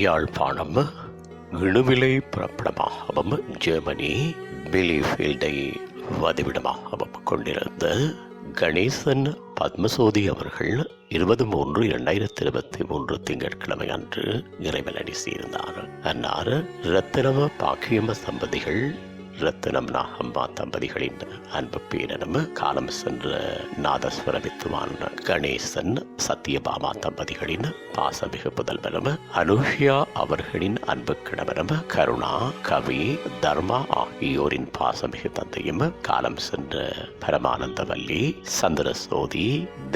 Yazhpanam இணுவிலை புறப்படமாகவும் Germany பிலிஃபீல்டை வதிவிடமாகவும் கொண்டிருந்த கணேசன் பத்மசோதி அவர்கள் 23/2023 திங்கட்கிழமை அன்று இறைவனடி சேர்ந்தார். அன்னார் ரத்தினம பாக்கியம தம்பதிகள் ரத்தினம் நாகம்மா தம்பதிகளின் அன்பு பேரனும் காலம் சென்ற நாதஸ்வர வித்துவான் கணேசன் சத்யபாமா தம்பதிகளின் பாசமிகு புதல்வனும் அனுஷ்யா அவர்களின் அன்பு கிழவனும் கருணா கவி தர்மா ஆகியோரின் பாசமிகு தந்தையும் காலம் சென்ற Paramanandavalli Chandrasothi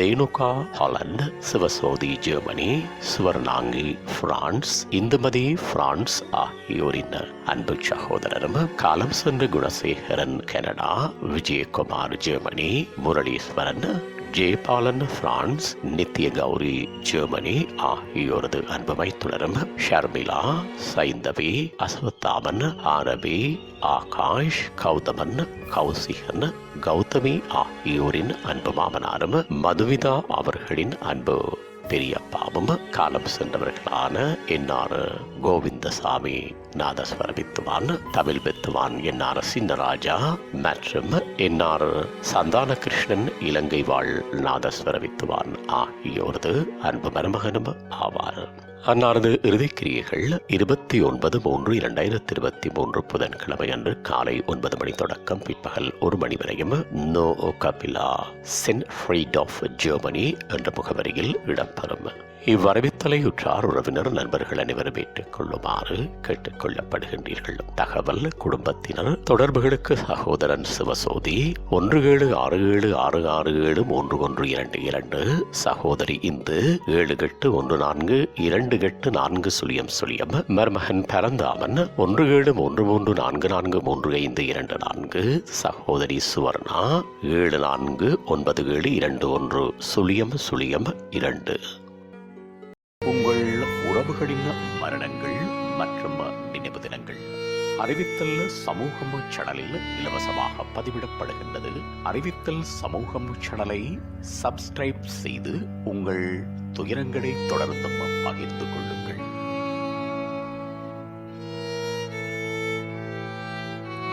Thenuka Holland Sivasothi Germany Swarnangi France Indumathi France ஆகியோரின் அன்பு சகோதரரும் காலம் சென்ற Gunasekaran Canada Vijayakumar Germany Muraleeswaran Jeyapalan France Nithya Gowri Germany ஆகியோரது அன்பு மைத்துனரும் ஷர்மிளா சைந்தவி அஸ்வத்தாமன் ஆரபி ஆகாஷ் கௌதமன் கௌசிகன் கௌதமி ஆகியோரின் அன்பு மாமனாரும் மதுவிதா அவர்களின் அன்பு பெரியப்பாவும் காலம் சென்றவர்களான என்ஆர் கோவிந்தசாமி நாதஸ்வர வித்துவான் தமிழ் வித்துவான் என்ஆர் சின்னராஜா மற்றும் என்ஆர் சந்தான கிருஷ்ணன் இலங்கை வாழ் நாதஸ்வர வித்துவான் ஆகியோரது அன்பு மருமகனும் ஆவார். அன்னாரது இறுதிக்கிரியைகள் 29/3/2023 புதன்கிழமை அன்று காலை 9 மணி தொடக்கம் பிற்பகல் 1 மணி வரையும் நோ கபிலா சென் ஃப்ரீட் ஆஃப் ஜெர்மனி என்ற முகவரியில் இடம்பெறும். இவ்வரவித்தலை உற்றார் உறவினர் நண்பர்கள் அனைவரும் ஏற்றுக் கொள்ளுமாறு கேட்டுக் கொள்ளப்படுகின்றீர்கள். தகவல் குடும்பத்தினர் தொடர்புகளுக்கு சகோதரன் சிவசோதி 1767667312 சகோதரி இந்து 78142840 மருமகன் பரந்தாமன் 1733443524 சகோதரி சுவர்ணா 749721 உங்கள் உறவுகளின் மரணங்கள் மற்றும் நினைவு தினங்கள் அறிவித்தல் சமூகம் சேனலில் இலவசமாக பதிவிடப்படுகின்றது. அறிவித்தல் சமூகம் சேனலை சப்ஸ்கிரைப் செய்து உங்கள் துயரங்களை தொடர்ந்தும் பகிர்ந்து கொள்ளுங்கள்.